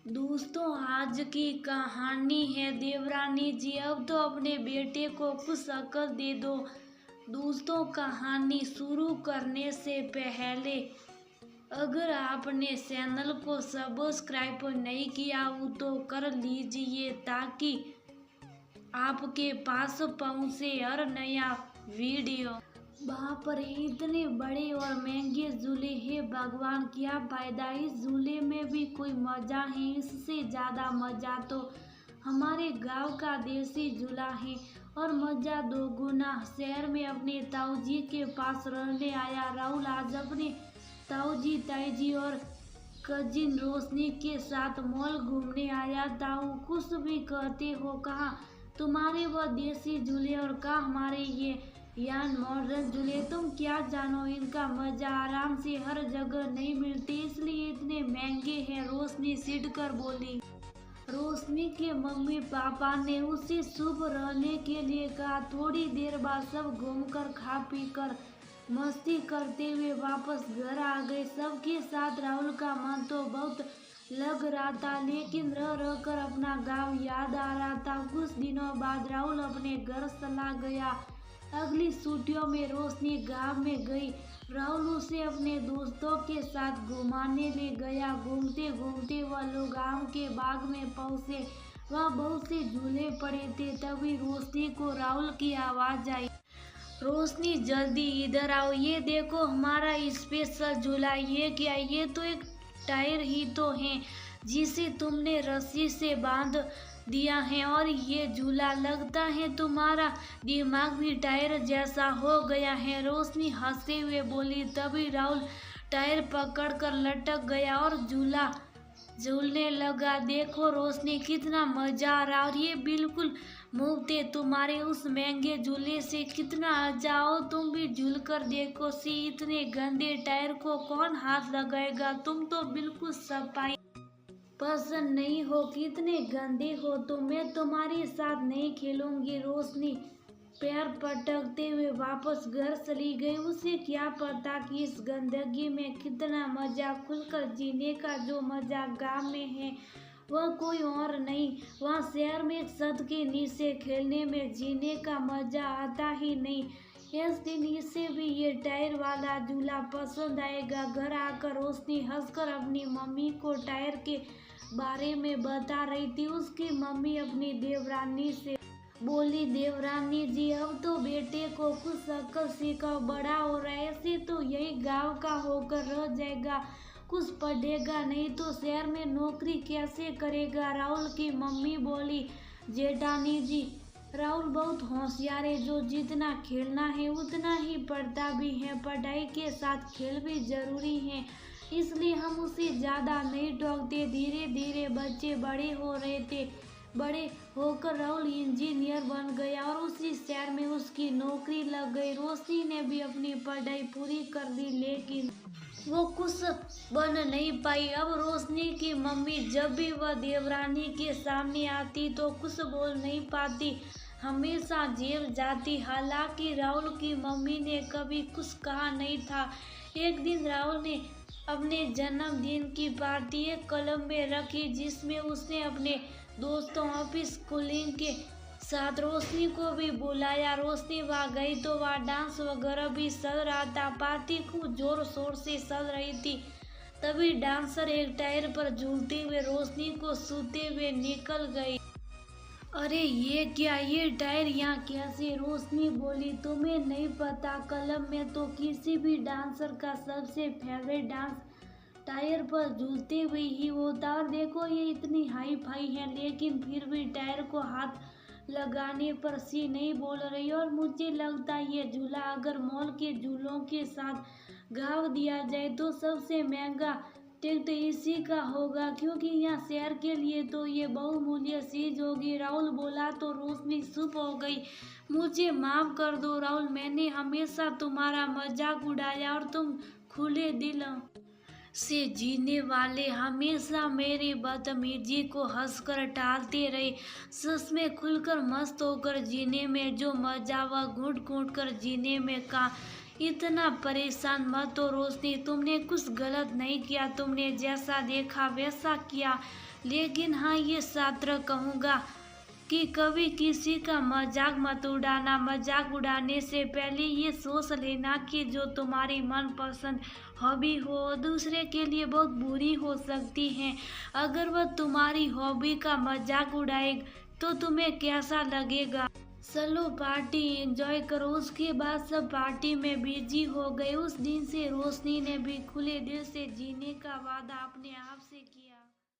दोस्तों, आज की कहानी है देवरानी जी। अब तो अपने बेटे को कुछ अक्ल दे दो। दोस्तों, कहानी शुरू करने से पहले अगर आपने चैनल को सब्सक्राइब नहीं किया हो तो कर लीजिए, ताकि आपके पास पहुंचे हर नया वीडियो। वहाँ पर इतने बड़े और महंगे झूले हैं, भगवान क्या फायदा, इस झूले में भी कोई मजा है। इससे ज्यादा मजा तो हमारे गांव का देसी झूला है, और मजा दोगुना शहर में अपने ताऊजी के पास रहने आया राहुल। आज अपने ताऊजी, ताईजी और कजिन रोशनी के साथ मॉल घूमने आया। ताऊ, कुछ भी कहते हो, कहाँ तुम्हारे वो देसी झूले और कहाँ हमारे ये यान मॉडर्न झूले। तुम क्या जानो, इनका मजा आराम से हर जगह नहीं मिलती, इसलिए इतने महंगे हैं। रोशनी सिड़ कर बोली। रोशनी के मम्मी पापा ने उसे शुभ रहने के लिए कहा। थोड़ी देर बाद सब घूमकर खा पी कर मस्ती करते हुए वापस घर आ गए। सबके साथ राहुल का मन तो बहुत लग रहा था, लेकिन रह रह कर अपना गांव याद आ रहा था। कुछ दिनों बाद राहुल अपने घर चला गया। अगली छुट्टियों में रोशनी गांव में गई। राहुल उसे अपने दोस्तों के साथ घुमाने ले गया। घूमते घूमते वह लोग गांव के बाग में पहुंचे। वहाँ बहुत से झूले पड़े थे। तभी रोशनी को राहुल की आवाज आई। रोशनी, जल्दी इधर आओ, ये देखो हमारा स्पेशल झूला। ये क्या, ये तो एक टायर ही तो है जिसे तुमने रस्सी से बांध दिया है, और ये झूला लगता है तुम्हारा दिमाग भी टायर जैसा हो गया है। रोशनी हंसते हुए बोली। तभी राहुल टायर पकड़कर लटक गया और झूला झूलने लगा। देखो रोशनी, कितना मजा आ रहा, और ये बिल्कुल मुफ्त है। तुम्हारे उस महंगे झूले से कितना जाओ, तुम भी झूल कर देखो। सी, इतने गंदे टायर को कौन हाथ लगाएगा। तुम तो बिल्कुल सफाई पसंद नहीं हो, कितने गंदे हो। तो मैं तुम्हारे साथ नहीं खेलूंगी। रोशनी पैर पटकते हुए वापस घर चली गई। उसे क्या पता कि इस गंदगी में कितना मजा, खुलकर जीने का जो मजा गांव में है वह कोई और नहीं। वहाँ शहर में छत के नीचे खेलने में जीने का मजा आता ही नहीं। इस दिन इसे भी ये टायर वाला झूला पसंद आएगा। घर आकर रोशनी हंसकर अपनी मम्मी को टायर के बारे में बता रही थी। उसकी मम्मी अपनी देवरानी से बोली। देवरानी जी, अब तो बेटे को कुछ अक्ल सिखाओ, बड़ा हो रहा है, ऐसे तो यही गांव का होकर रह जाएगा, कुछ पढ़ेगा नहीं तो शहर में नौकरी कैसे करेगा। राहुल की मम्मी बोली। जेठानी जी, राहुल बहुत होशियार है, जो जितना खेलना है उतना ही पढ़ता भी है। पढ़ाई के साथ खेल भी जरूरी है, इसलिए हम उसे ज्यादा नहीं टोकते। धीरे धीरे बच्चे बड़े हो रहे थे। बड़े होकर राहुल इंजीनियर बन गया और उसी शहर में उसकी नौकरी लग गई। रोशनी ने भी अपनी पढ़ाई पूरी कर दी, लेकिन वो कुछ बन नहीं पाई। अब रोशनी की मम्मी जब भी वह देवरानी के सामने आती तो कुछ बोल नहीं पाती, हमेशा जेल जाती। हालांकि राहुल की मम्मी ने कभी कुछ कहा नहीं था। एक दिन राहुल ने अपने जन्मदिन की पार्टी एक क्लब में रखी, जिसमें उसने अपने दोस्तों ऑफिस कलीग के साथ रोशनी को भी बुलाया। रोशनी वहाँ गई तो वहाँ डांस वगैरह भी चल रहा था। पार्टी खूब जोर शोर से चल रही थी। तभी डांसर एक टायर पर झूलते हुए रोशनी को छूते हुए निकल गई। अरे ये क्या, ये टायर यहाँ कैसे? रोशनी बोली। तुम्हें नहीं पता, क्लब में तो किसी भी डांसर का सबसे फेवरेट डांस टायर पर झूलते हुए ही होता। और देखो ये इतनी हाई फाई है, लेकिन फिर भी टायर को हाथ लगाने पर सी नहीं बोल रही। और मुझे लगता है ये झूला अगर मॉल के झूलों के साथ गाँव दिया जाए तो सबसे महंगा टिकट इसी का होगा, क्योंकि यहाँ शहर के लिए तो ये बहुमूल्य चीज होगी। राहुल बोला तो रोशनी चुप हो गई। मुझे माफ कर दो राहुल, मैंने हमेशा तुम्हारा मजाक उड़ाया और तुम खुले दिल से जीने वाले हमेशा मेरी बदतमीजी को हंसकर टालते रहे। सच में खुलकर मस्त होकर जीने में जो मजा, वह घुट घुट कर जीने में का इतना परेशान मत हो रोशनी, तुमने कुछ गलत नहीं किया, तुमने जैसा देखा वैसा किया। लेकिन हाँ, ये सात्र कहूँगा कि कभी किसी का मजाक मत उड़ाना। मजाक उड़ाने से पहले ये सोच लेना कि जो तुम्हारी मनपसंद हॉबी हो दूसरे के लिए बहुत बुरी हो सकती है। अगर वह तुम्हारी हॉबी का मजाक उड़ाए तो तुम्हें कैसा लगेगा। चलो पार्टी एंजॉय करो। उसके बाद सब पार्टी में बिजी हो गए। उस दिन से रोशनी ने भी खुले दिल से जीने का वादा अपने आप से किया।